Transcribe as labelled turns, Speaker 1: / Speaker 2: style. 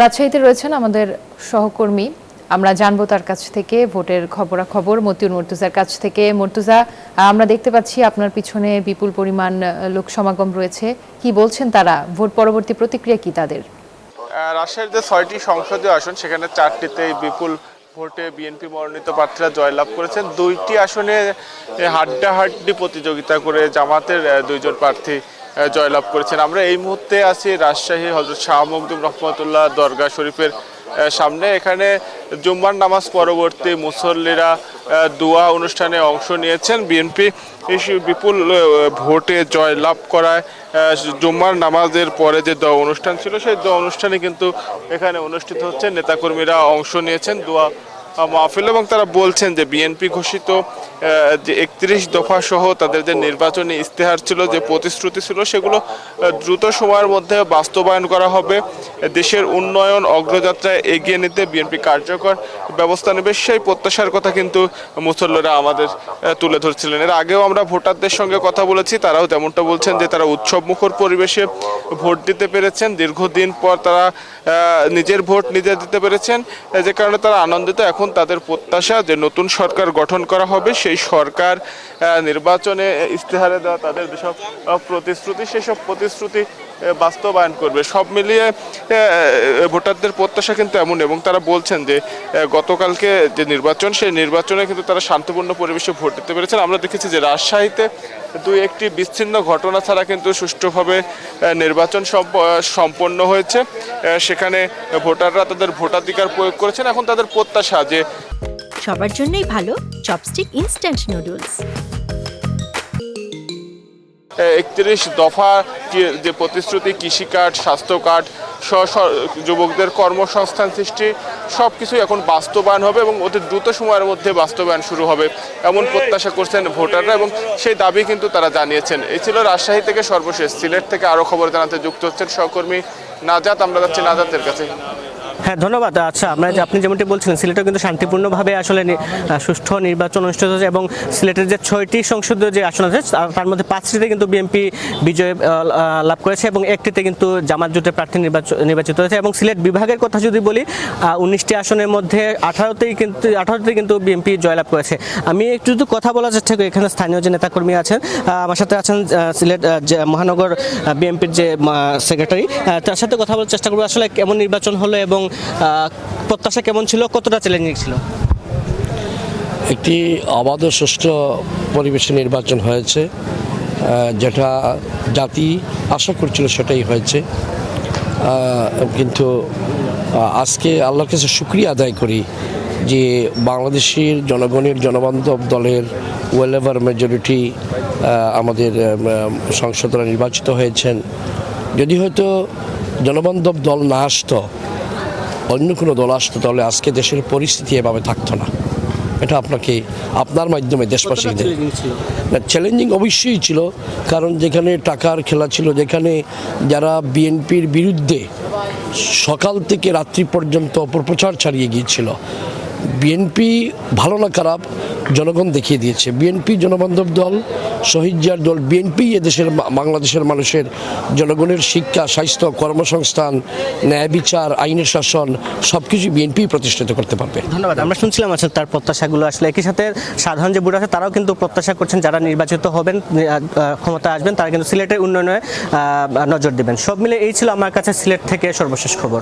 Speaker 1: রাজশাহীতে রয়েছেন আমাদের সহকর্মী, আমরা জানবো তার কাছ থেকে ভোটের খবরাখবর মতিউর মুর্তজার কাছ থেকে। মুর্তজা, আমরা দেখতে পাচ্ছি আপনার পিছনে বিপুল পরিমাণ লোক সমাগম রয়েছে, কি বলছেন তারা? ভোট পরবর্তী প্রতিক্রিয়া কি তাদের?
Speaker 2: রাজশাহীর যে 6টি সংসদীয় আসন সেখানে 4টিতে বিপুল ভোটে বিএনপি মনোনীত প্রার্থীরা জয়লাভ করেছেন। 2টি আসনে হাড্ডাহাড্ডি প্রতিযোগিতা করে জামাতের 2জন প্রার্থী জয়লাভ করেছেন। আমরা এই মুহূর্তে আছি রাজশাহী হযরত শাহ মখদুম রহমতুল্লাহ দরগা শরীফের সামনে। এখানে জুম্মার নামাজ পরবর্তী মুসল্লিরা দোয়া অনুষ্ঠানে অংশ নিয়েছেন। বিএনপি এই বিপুল ভোটে জয়লাভ করায় জুম্মার নামাজের পরে যে দোয়া অনুষ্ঠান ছিল সেই দোয়া অনুষ্ঠানে কিন্তু এখানে অনুষ্ঠিত হচ্ছে। নেতাকর্মীরা অংশ নিয়েছেন দোয়া মাহফিল এবং তারা বলছেন যে বিএনপি ঘোষিত যে 31 দফা সহ তাদের যে নির্বাচনী ইস্তেহার ছিল, যে প্রতিশ্রুতি ছিল, সেগুলো দ্রুত সময়ের মধ্যে বাস্তবায়ন করা হবে। দেশের উন্নয়ন অগ্রযাত্রায় এগিয়ে নিতে বিএনপি কার্যকর ব্যবস্থা নেবে, সেই প্রত্যাশার কথা কিন্তু মুসল্লিরা আমাদের তুলে ধরছিলেন। এর আগেও আমরা ভোটারদের সঙ্গে কথা বলেছি, তারাও তেমনটা বলছেন যে তারা উৎসবমুখর পরিবেশে ভোট দিতে পেরেছেন। দীর্ঘদিন পর তারা নিজের ভোট নিজে দিতে পেরেছেন, যে কারণে তারা আনন্দিত। এখন তাদের প্রত্যাশা যে নতুন সরকার গঠন করা হবে, সেই সরকার নির্বাচনে ইস্তেহারে দেওয়া তাদের যেসব প্রতিশ্রুতি সেসব প্রতিশ্রুতি বাস্তবায়ন করবে। সব মিলিয়ে ভোটারদের প্রত্যাশা কিন্তু এমন, এবং তারা বলছেন যে গতকালকে যে নির্বাচন সেই নির্বাচনে কিন্তু তারা শান্তিপূর্ণ পরিবেশে ভোট দিতে পেরেছেন। আমরা দেখেছি যে রাজশাহীতে 2-1টি বিচ্ছিন্ন ঘটনা ছাড়া কিন্তু সুষ্ঠুভাবে নির্বাচন সম্পন্ন হয়েছে। সেখানে ভোটাররা তাদের ভোটাধিকার প্রয়োগ করেছেন। এখন তাদের প্রত্যাশা যে
Speaker 3: সবার জন্যই ভালো চপস্টিক ইনস্ট্যান্ট নুডলস।
Speaker 2: 31 দফা যে প্রতিশ্রুতি, কৃষি কার্ড, স্বাস্থ্য কার্ড, যুবকদের কর্মসংস্থান সৃষ্টি, সব কিছুই এখন বাস্তবায়ন হবে এবং অতি দ্রুত সময়ের মধ্যে বাস্তবায়ন শুরু হবে এমন প্রত্যাশা করছেন ভোটাররা, এবং সেই দাবি কিন্তু তারা জানিয়েছেন। এই ছিল রাজশাহী থেকে সর্বশেষ। সিলেট থেকে আরও খবর জানাতে যুক্ত হচ্ছেন সহকর্মী নাজাত। আমরা যাচ্ছি নাজাতের কাছে।
Speaker 4: হ্যাঁ, ধন্যবাদ। আচ্ছা, আপনি যেমনটি বলছিলেন, সিলেটেও কিন্তু শান্তিপূর্ণভাবে আসলে সুষ্ঠু নির্বাচন অনুষ্ঠিত হয়েছে এবং সিলেটের যে 6টি সংসদীয় যে আসন আছে তার মধ্যে 5টিতে কিন্তু বিএনপি বিজয় লাভ করেছে এবং 1টিতে কিন্তু জামাত জোটের প্রার্থী নির্বাচিত হয়েছে। এবং সিলেট বিভাগের কথা যদি বলি, 19টি আসনের মধ্যে 18টিতে কিন্তু বিএনপি জয়লাভ করেছে। আমি একটু যদি কথা বলার চেষ্টা করি, এখানে স্থানীয় যে নেতাকর্মী আছেন, আমার সাথে আছেন সিলেট মহানগর বিএনপির যে সেক্রেটারি, তার সাথে কথা বলার চেষ্টা করবো আসলে কেমন নির্বাচন হলো এবং প্রত্যাশা কেমন ছিল, কতটা চ্যালেঞ্জিং ছিল।
Speaker 5: একটি অবাধ ও সুষ্ঠু পরিবেশে নির্বাচন হয়েছে, যেটা জাতি আশা করছিল সেটাই হয়েছে। কিন্তু আজকে আল্লাহর কাছে শুকরিয়া আদায় করি যে বাংলাদেশের জনগণের জনবান্ধব দলের ওয়েল এভার মেজরিটি আমাদের সংসদরা নির্বাচিত হয়েছেন। যদি হয়তো জনবান্ধব দল না আসতো, অন্য কোনো দল আসতো, তাহলে আজকে দেশের পরিস্থিতি এভাবে থাকতো না। এটা আপনার মাধ্যমে দেশবাসীদের চ্যালেঞ্জিং অবশ্যই ছিল, কারণ যেখানে টাকার খেলা ছিল, যেখানে যারা বিএনপির বিরুদ্ধে সকাল থেকে রাত্রি পর্যন্ত অপপ্রচার চালিয়ে গিয়েছিল, বিএনপি ভালো না খারাপ জনগণ দেখিয়ে দিয়েছে। বিএনপি জনবান্ধব দল, শহীদজার দল। বিএনপি এদেশের বাংলাদেশের মানুষের জনগণের শিক্ষা, স্বাস্থ্য, কর্মসংস্থান, ন্যায় বিচার, আইনের শাসন সব কিছু বিএনপি প্রতিষ্ঠিত করতে পারবে।
Speaker 4: ধন্যবাদ। আমরা শুনছিলাম আসলে তার প্রত্যাশাগুলো, আসলে একই সাথে সাধারণ যে ভোটার আছে তারাও কিন্তু প্রত্যাশা করছেন যারা নির্বাচিত হবেন, ক্ষমতা আসবেন, তারা কিন্তু সিলেটের উন্নয়নে নজর দেবেন। সব মিলে এই ছিল আমার কাছে সিলেট থেকে সর্বশেষ খবর।